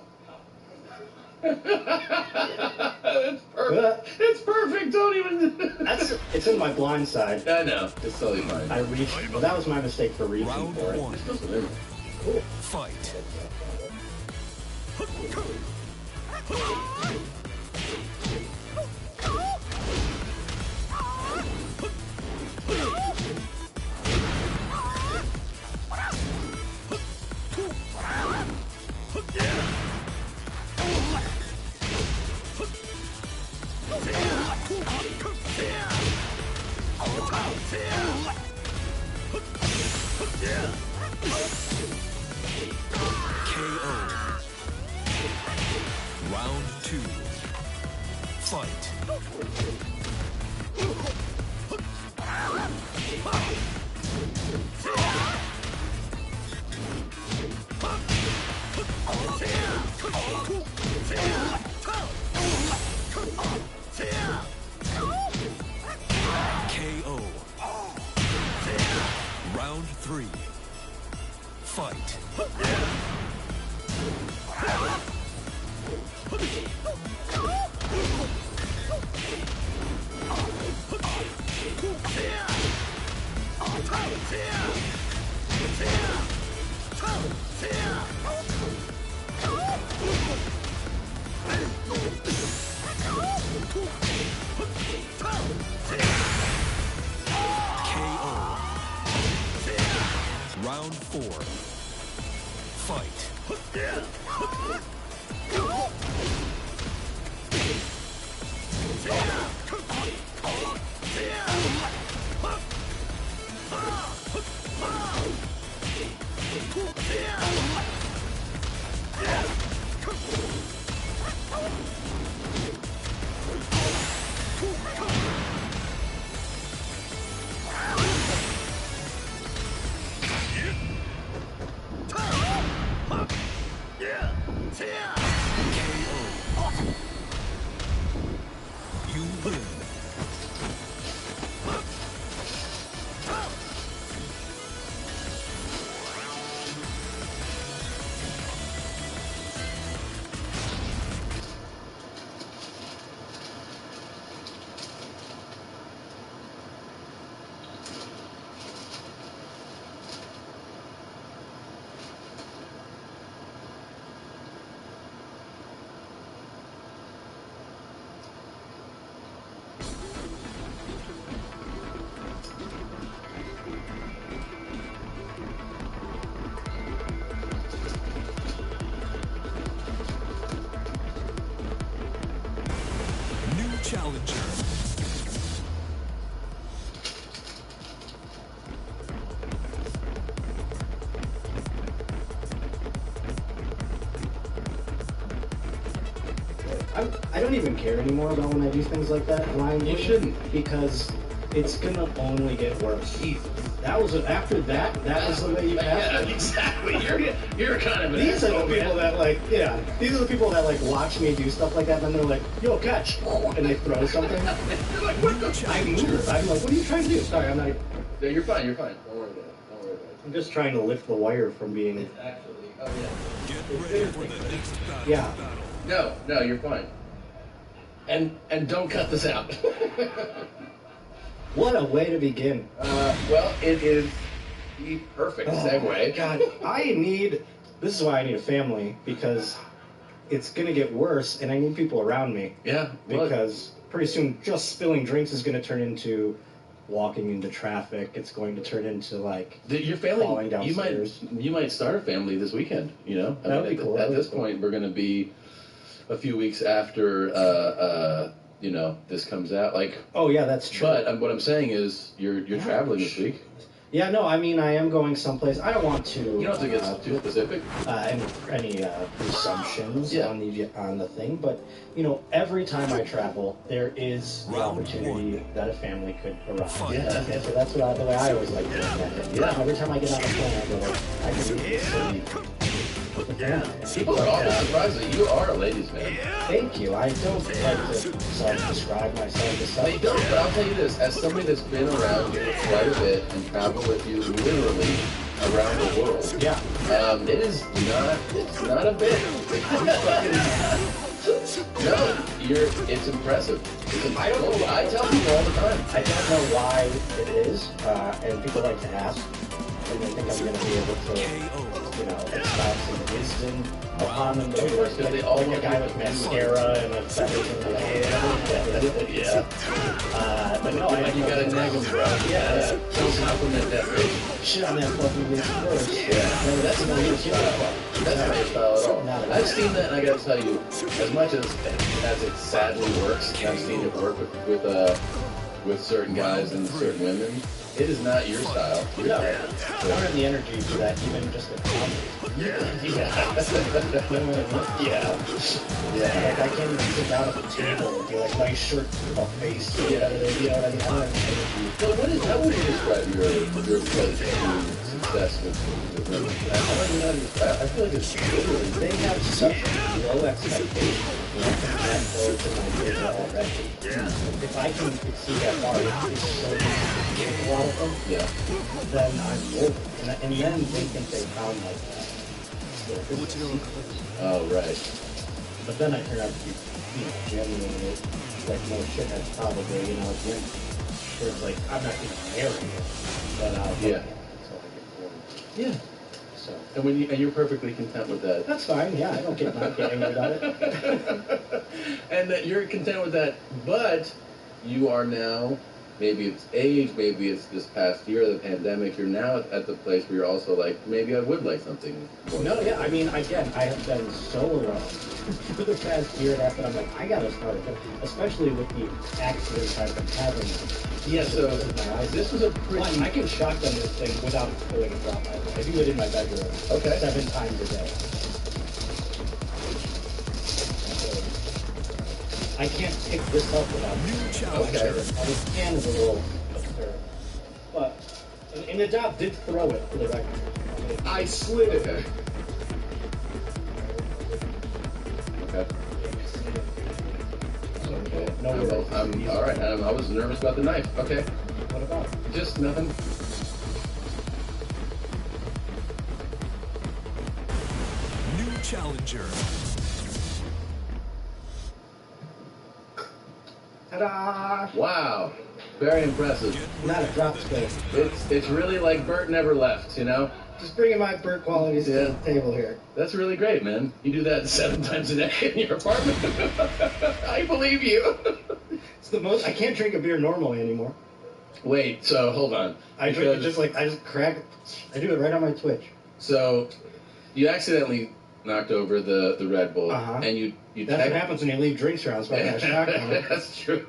It's perfect. It's perfect. Don't even. It's in my blind side. I know. It's totally fine. I reached. Well, that was my mistake for reaching Round for it. 1. Cool. Fight. Round 2. Fight. KO. Round 3. Fight. 4. Fight. You win. New challenger. I don't even care anymore about when I do things like that blindly. You shouldn't. Because it's gonna only get worse. That was after that. That was the way you passed. Yeah, exactly. You're kind of an These are asshole, the people man. that like, yeah. These are the people that like watch me do stuff like that, and then they're like, "Yo, catch!" and they throw something. You're like, what the I move. I'm like, "What are you trying to do?" Sorry, I'm not. No, you're fine. You're fine. Don't worry about it. Don't worry about it. I'm just trying to lift the wire from being. It's actually. Oh yeah. Get ready for the next battle. Yeah. No, you're fine. And don't cut this out. What a way to begin. Well, it is the perfect Oh segue. my God, this is why I need a family, because it's gonna get worse and I need people around me. Yeah. Well, Because pretty soon just spilling drinks is gonna turn into walking into traffic. It's going to turn into like your family, falling downstairs. you might start a family this weekend, you know? I That'd mean, be cool. At this point, we're going to be a few weeks after, you know, this comes out. Like, Oh yeah, that's true. but what I'm saying is you're traveling this week. Yeah, no, I mean I am going someplace. I don't want to. You don't have to get too specific. Any presumptions Yeah. on the thing, but you know, every time I travel, there is the Round opportunity one. that a family could arrive. Yeah. Okay, so that's the way I always like to look at it. Yeah. Every time I get on a plane, I go like, I can leave this city with the family. People are always surprised that you are a ladies' man. Thank you. I don't like to self-describe myself as such. They don't, but I'll tell you this, as somebody that's been around you quite a bit and traveled with you literally around the world, Yeah. it's not a bit. It's impressive. I don't know. I tell people all the time. I don't know why it is, and people like to ask, and they think I'm going to be able to, you know, expound some wisdom upon them. Of course, because they all like a want guy to with be mascara and a feathers in the hair. Yeah. But no, Like you got a neg them, bro. Yeah. Don't compliment that bitch. Shit on that fucking bitch first. Yeah. No, That's not your style. That's not your style at all. Not at all. I've seen that, and I got to tell you, as much as it sadly works, and I've seen it work with certain guys and certain women. It is not your style. No, I don't have the energy for that, even just a comedy. Yeah. Like, I can't even sit down at the table and do like nice shirt with a face. You know what I mean? I don't have the energy. So how would you describe your approach to success with women? I don't even know how to describe. I feel like it's literally. They have such low expectations. That goes to my favor already. If I can exceed that bar, it's so easy to get a lot of them. Yeah. Then I'm over. And then they think they found like that. Oh, right. But then I turn out to be, you know, genuinely like more shithead probably, you know, again. Where it's like, I'm not gonna marry you, but I'll Yeah. until I get bored. Yeah. So And you're perfectly content with that. that's fine, yeah, I don't get angry about it. And that you're content with that, but you are now maybe it's age, maybe it's this past year, the pandemic, you're now at the place where you're also like, maybe I would like something more. No, yeah, I mean, again, I have been so alone for the past year and a half that I'm like, I gotta start it, especially with the accidents I've been having. Yeah, so this was a pretty... I can shotgun this thing without pulling a drop. I do it in my bedroom 7 times a day. I can't pick this up without Okay. This can is a little absurd. But, and the job did throw it for the record. I slid it. Okay. Okay. No worries. All right. I was nervous about the knife. Okay. What about? Just nothing. New challenger. Ta-da! Wow. Very impressive. Not a drop space. It's really like Bert never left, you know? Just bringing my Bert qualities to the table here. That's really great, man. You do that 7 times a day in your apartment. I believe you. It's the most. I can't drink a beer normally anymore. Wait, so hold on. I drink it just like I just crack. I do it right on my Twitch. So, you accidentally knocked over the Red Bull, and you That's what happens when you leave drinks around. So I got a shotgun. That's true.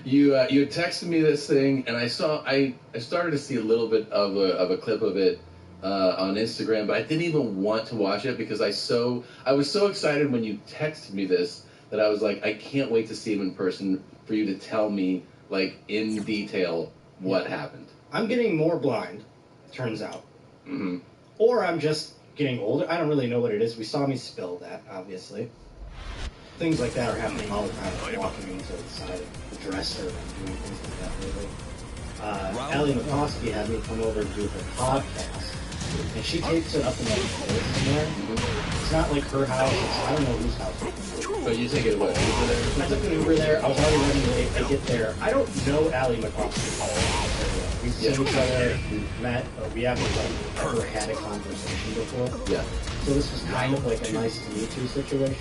You texted me this thing, and I started to see a little bit of a clip of it on Instagram, but I didn't even want to watch it because I was so excited when you texted me this that I was like, I can't wait to see him in person for you to tell me like in detail what happened. I'm getting more blind, turns out. Mm-hmm. Or I'm just getting older. I don't really know what it is. We saw me spill that, obviously. Things like that are happening all the time. I'm walking into the side of the dresser and doing things like that lately. Allie McCoskey had me come over to do her podcast. And she takes it up in like in there. It's not like her house. I don't know whose house. But you take it away. I took an Uber there. I was already running late. I get there. I don't know Allie McCoskey. We've seen each other. We've met. But we haven't like ever had a conversation before. Yeah. So this was kind of like a nice to meet you situation.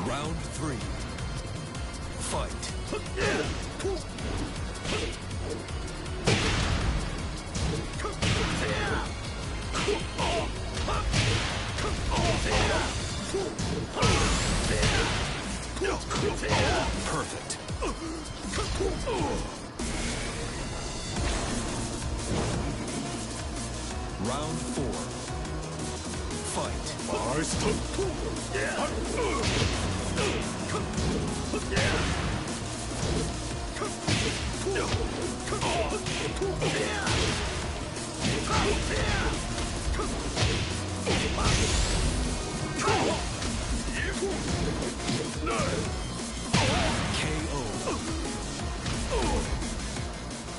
Round 3. Fight. Perfect. Round 4. Fight.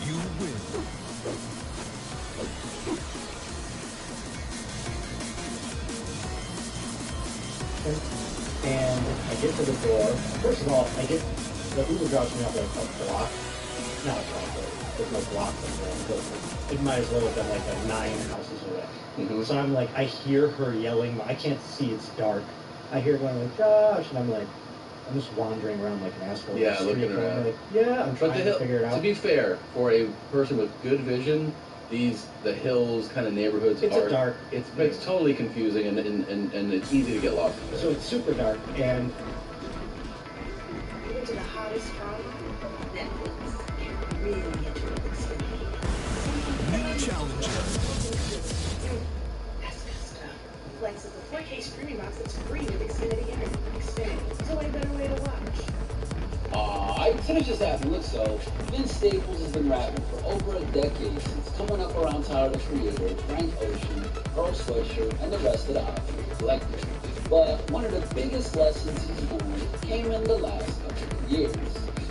You win. And I get to the door. First of all, the Uber drops me off like a block. Not a block, but there's no block in the building. It might as well have been like 9 houses away. Mm-hmm. So I'm like, I hear her yelling. I can't see, it's dark. I hear her going like, Josh, and I'm like, I'm just wandering around like an asshole. Yeah, looking around. Like, yeah, I'm trying to figure it out. To be fair, for a person with good vision, the hills kind of neighborhoods it's are dark. It's totally confusing and it's easy to get lost in. So it's super dark and into the hottest drama, Netflix. Really into it. New challenger. That's good stuff. Flex is a 4K streaming box that's free with Xfinity Internet. Xfinity. It's a way better way to watch. I finished this afterwards, so Vince Staples has been rapping for over a decade since coming up around Tyler the Creator, Frank Ocean, Earl Sweatshirt, and the rest of the Outfit collective. But one of the biggest lessons he's learned came in the last couple of years.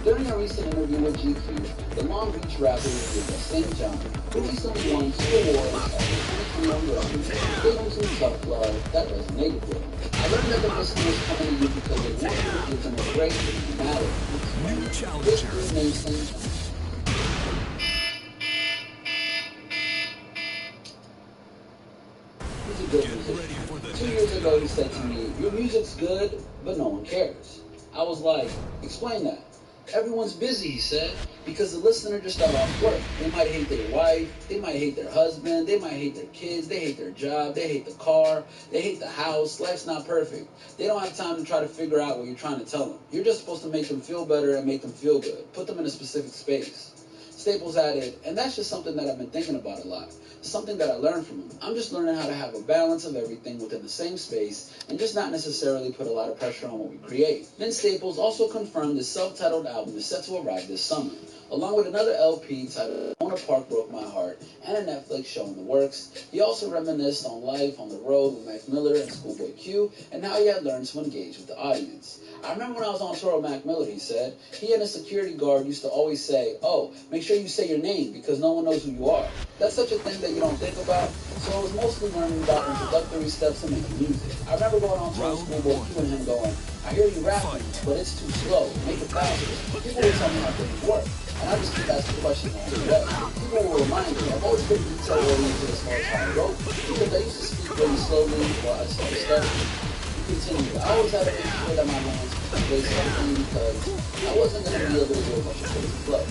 During a recent interview with GQ, the Long Beach rapper revealed that St. John, who recently won 2 awards at the 2021 Grammys, gave him some tough love that resonated with him. I learned that the listeners coming to you because they want you to give them a great dramatic this dude named St. John. He's a good musician. 2 years ago, he said to me, "Your music's good, but no one cares." I was like, "Explain that." "Everyone's busy," he said, "because the listener just got off work. They might hate their wife, they might hate their husband, they might hate their kids, they hate their job, they hate the car, they hate the house. Life's not perfect. They don't have time to try to figure out what you're trying to tell them. You're just supposed to make them feel better and make them feel good. Put them in a specific space." Staples added, "And that's just something that I've been thinking about a lot. Something that I learned from him. I'm just learning how to have a balance of everything within the same space and just not necessarily put a lot of pressure on what we create." Vince Staples also confirmed the self-titled album is set to arrive this summer, along with another LP titled "Ona Park Broke My Heart" and a Netflix show in the works. He also reminisced on life on the road with Mac Miller and Schoolboy Q and how he had learned to engage with the audience. "I remember when I was on tour with Mac Miller," he said, "he and a security guard used to always say, 'Oh, make sure you say your name because no one knows who you are.' That's such a thing that you don't think about. So it was mostly learning about introductory steps in making music. I remember going on tour with Schoolboy Q and him going, 'I hear you rapping, but it's too slow. Make it faster.' People would tell me how things work. And I just keep asking questions on the way. People will remind me, I've always been detail-oriented as far as how I wrote, because I used to speak really slowly while I started studying." He continued, "I always had to make sure that my hands played something because I wasn't going to be able to do a bunch of crazy flows.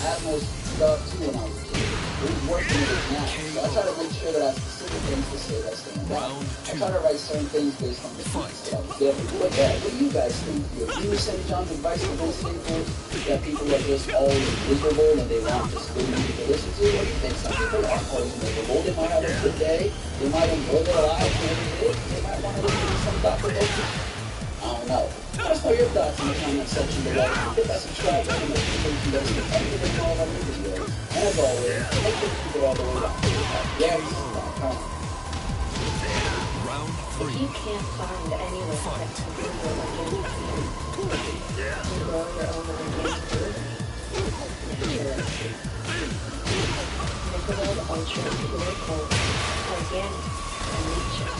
I had more stuff too when I was a kid. It was worse than it is now. So I try to make sure that I have specific things to say that stand out. I try to write certain things based on the beats that I was given." But yeah, what do you guys think? Do you use St. John's advice to Vince Staples that people are just always miserable and they want just good music to listen to? Or do you think some people aren't always miserable? They might have a good day. They might enjoy their lives and everything. They might want to listen to some Dr. Ocean. I don't know. Let us know your thoughts in the comment section below. Hit that subscribe button and notification bell to get everything all of our new videos. And as always, make sure to keep it all the way down at GaryS.com. If you can't find anyone that can bring your organic food, you grow your own organic food, naturally. Nickel Ultra Pure Gold, organic from nature.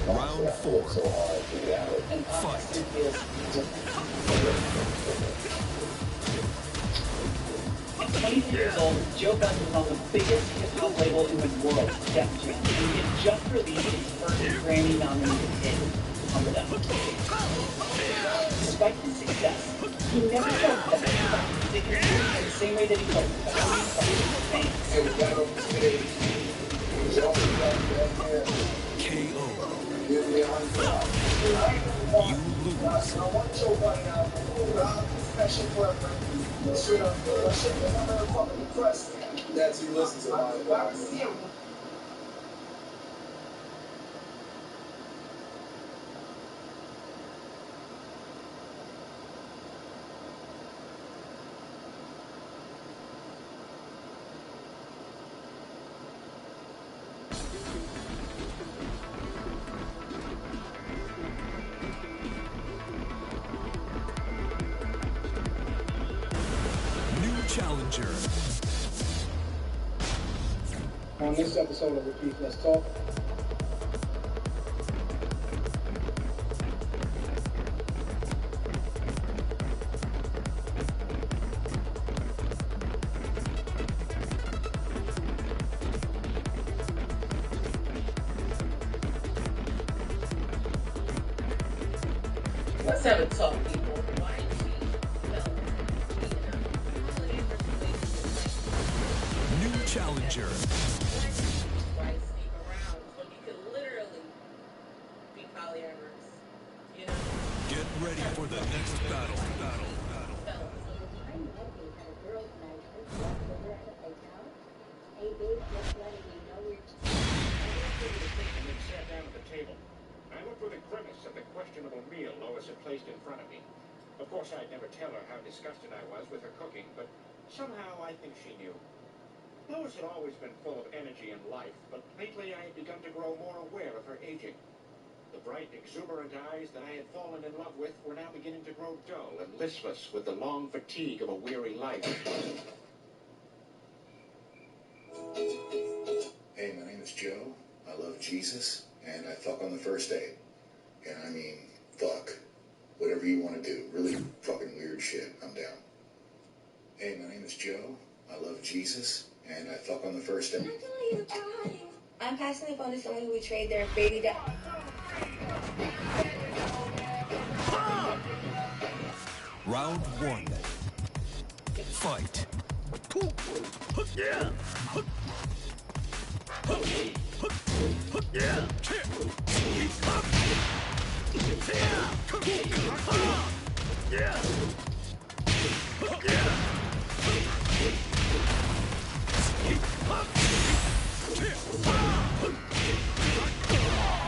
Round 4. Fight. At 22 years old, Joe Best was on the biggest hip-hop label in the world, Def Jam, and he had just released his first Grammy-nominated hit, Pump It Up. Despite his success, he never felt that he felt music in the same way that he felt fans. That's you listen to my Challenger. On this episode of Repeat Let's Talk, let's have a talk, people. New challenger. Get ready for the next battle. Sat down at the table. I looked with a grimace at the questionable meal Lois had placed in front of me. Of course, I'd never tell her how disgusted I was with her cooking, but Somehow I think she knew. Lois had always been full of energy and life, but lately I had begun to grow more aware of her aging. The bright, exuberant eyes that I had fallen in love with were now beginning to grow dull and listless with the long fatigue of a weary life. Hey, my name is Joe. I love Jesus, and I fuck on the first date. And I mean, fuck. Whatever you want to do. Really fucking weird shit. I'm down. Hey, my name is Joe. I love Jesus, and I fuck on the first date. I'm passing the phone to someone who betrayed their baby dad. Round 1. Fight. Yeah.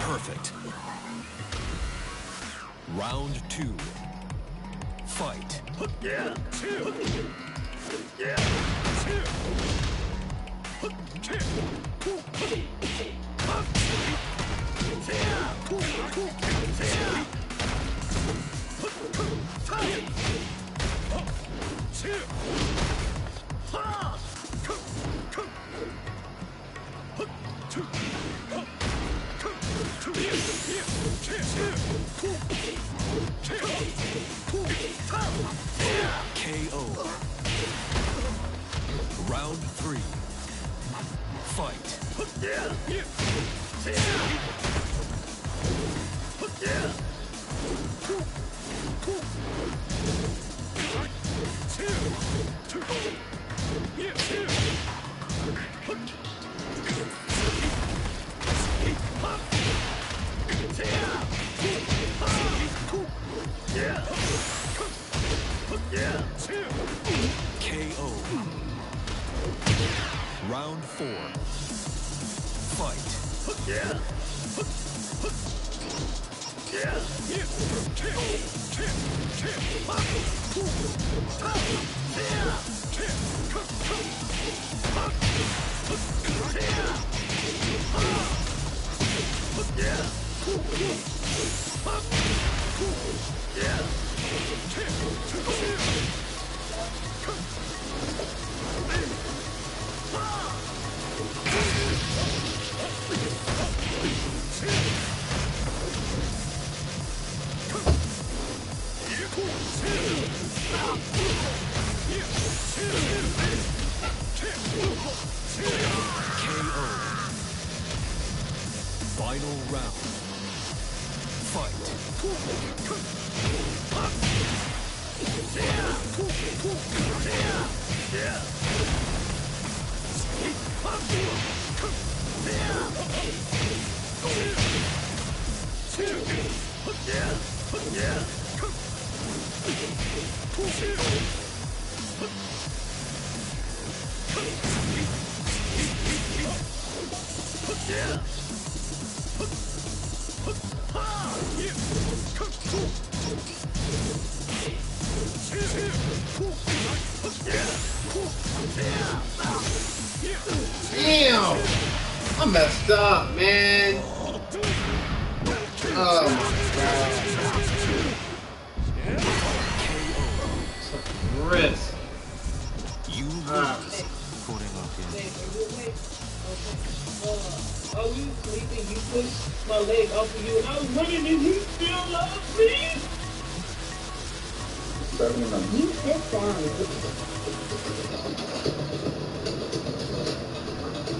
Perfect. Round 2. Fight. Yeah. KO. Round 3. Fight. KO. Round 4. Fight. Final round. Fight. Damn! I messed up, man. Oh my god. Risk. You Oh, you sleeping? You pushed my leg off of you, and I was wondering if you still love me. You sit down.